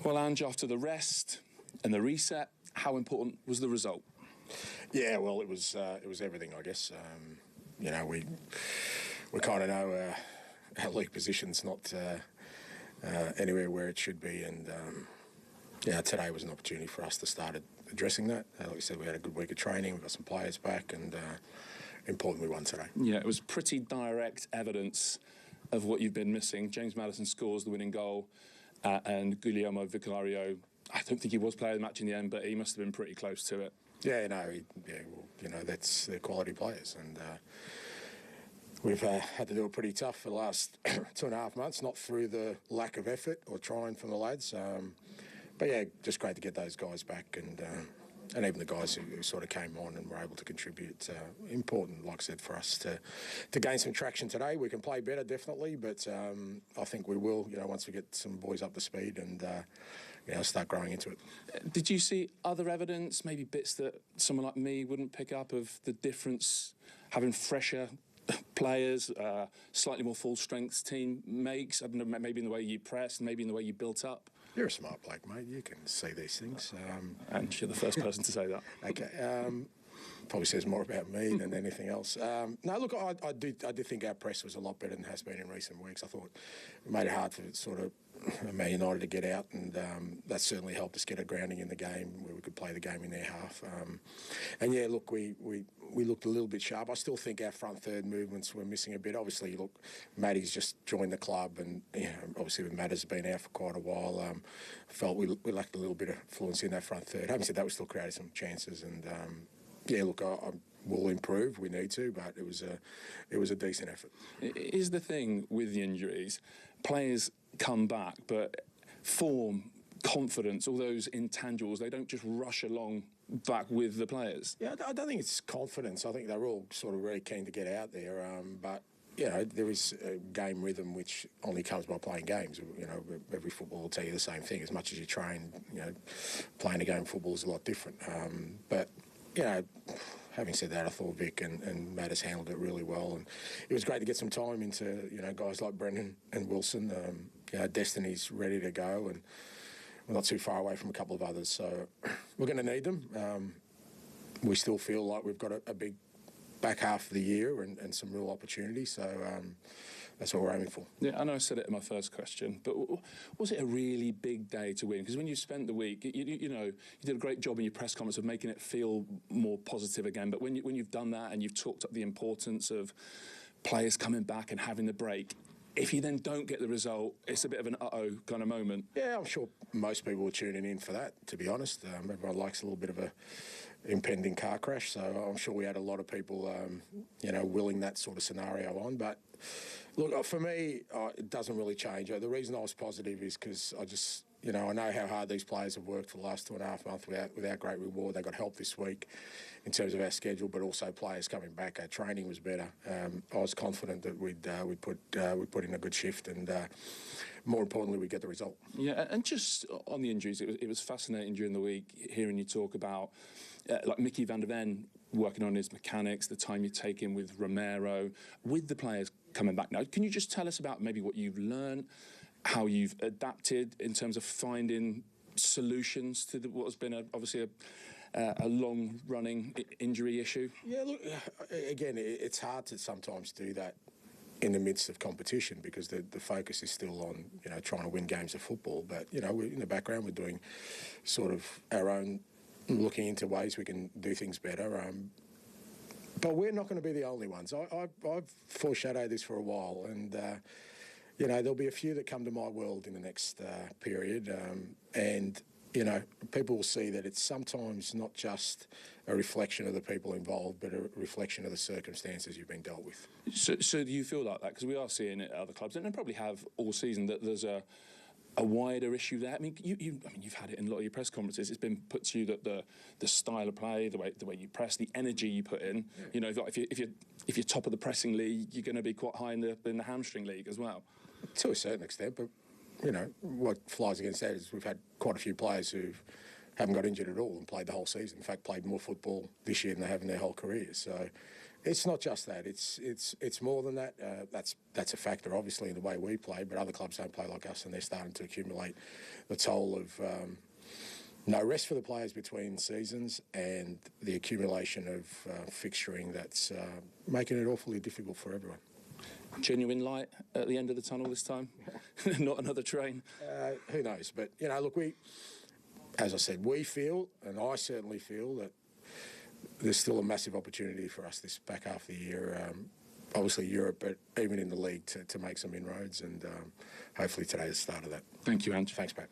Well, Ange, after the rest and the reset, how important was the result? Yeah, well, it was everything, I guess. You know, we kind of know our league position's not anywhere where it should be, and yeah, today was an opportunity for us to start addressing that. Like I said, we had a good week of training, we got some players back, and important we won today. Yeah, it was pretty direct evidence of what you've been missing. James Maddison scores the winning goal, and Guillermo Vicario, I don't think he was player of the match in the end, but he must have been pretty close to it. Yeah, no, well, you know, they're quality players, and we've had to do it pretty tough for the last 2.5 months, not through the lack of effort or trying from the lads. But yeah, just great to get those guys back, and even the guys who sort of came on and were able to contribute. Important, like I said, for us to gain some traction today. We can play better, definitely, but I think we will, you know, once we get some boys up to speed and, you know, start growing into it. Did you see other evidence, maybe bits that someone like me wouldn't pick up, of the difference having fresher players, slightly more full-strength team makes? I don't know, maybe in the way you pressed, maybe in the way you built up? You're a smart bloke, mate. You can see these things. And you're the first person to say that. Okay. Probably says more about me than anything else. No, look, I did think our press was a lot better than it has been in recent weeks. I thought it made it hard for sort of Man United to get out, and that certainly helped us get a grounding in the game where we could play the game in their half. And yeah, look, we looked a little bit sharp. I still think our front third movements were missing a bit. Obviously, look, Matty's just joined the club, and you know, obviously with Matt has been out for quite a while. Felt we lacked a little bit of fluency in that front third. Having said that, we still created some chances, and yeah, look, I will improve. We need to, but it was a decent effort. Is the thing with the injuries, players come back, but form, confidence, all those intangibles, they don't just rush along back with the players? Yeah, I don't think it's confidence. I think they're all sort of very keen to get out there, but you know, there is a game rhythm which only comes by playing games. You know, every football will tell you the same thing. As much as you train, you know, playing a game of football is a lot different. But you know, having said that, I thought Vic and Matt has handled it really well, and it was great to get some time into, you know, guys like Brendan and Wilson. You know, Destiny's ready to go, and we're not too far away from a couple of others, so we're going to need them. We still feel like we've got a big back half of the year and some real opportunities, so that's what we're aiming for. Yeah, I know I said it in my first question, but was it a really big day to win? Because when you spent the week, you know, you did a great job in your press conference of making it feel more positive again, but when you've done that and you've talked up the importance of players coming back and having the break, if you then don't get the result, it's a bit of an uh-oh kind of moment. Yeah, I'm sure most people were tuning in for that, to be honest. Everyone likes a little bit of a impending car crash, so I'm sure we had a lot of people, you know, willing that sort of scenario on. But look, for me, it doesn't really change. The reason I was positive is because I just, you know, I know how hard these players have worked for the last 2.5 months without great reward. They got help this week in terms of our schedule, but also players coming back. Our training was better. I was confident that we'd put in a good shift, and more importantly, we'd get the result. Yeah, and just on the injuries, it was fascinating during the week hearing you talk about like Mickey van der Ven working on his mechanics, the time you take in with Romero, with the players coming back now. Can you just tell us about maybe what you've learned, how you've adapted in terms of finding solutions to what has been obviously a long-running injury issue? Yeah, look, again, it's hard to sometimes do that in the midst of competition because the focus is still on, you know, trying to win games of football. But, you know, in the background we're doing sort of our own, looking into ways we can do things better. But we're not going to be the only ones. I've foreshadowed this for a while, and you know, there'll be a few that come to my world in the next period, and you know, people will see that it's sometimes not just a reflection of the people involved, but a reflection of the circumstances you've been dealt with. So do you feel like that? Because we are seeing it at other clubs, and probably have all season, that there's a wider issue there. I mean, you've had it in a lot of your press conferences. It's been put to you that the style of play, the way you press, the energy you put in. Yeah. You know, if you're top of the pressing league, you're going to be quite high in the hamstring league as well. To a certain extent, but you know what flies against that is we've had quite a few players who haven't got injured at all and played the whole season. In fact, played more football this year than they have in their whole careers. So It's not just that. It's more than that. That's a factor, obviously, in the way we play. But other clubs don't play like us, and they're starting to accumulate the toll of no rest for the players between seasons and the accumulation of fixturing that's making it awfully difficult for everyone. Genuine light at the end of the tunnel this time, not another train. Who knows? But look, as I said, we feel, and I certainly feel that there's still a massive opportunity for us this back half of the year. Obviously Europe, but even in the league to make some inroads, and hopefully today's the start of that. Thank you, Ange. Thanks, Pat.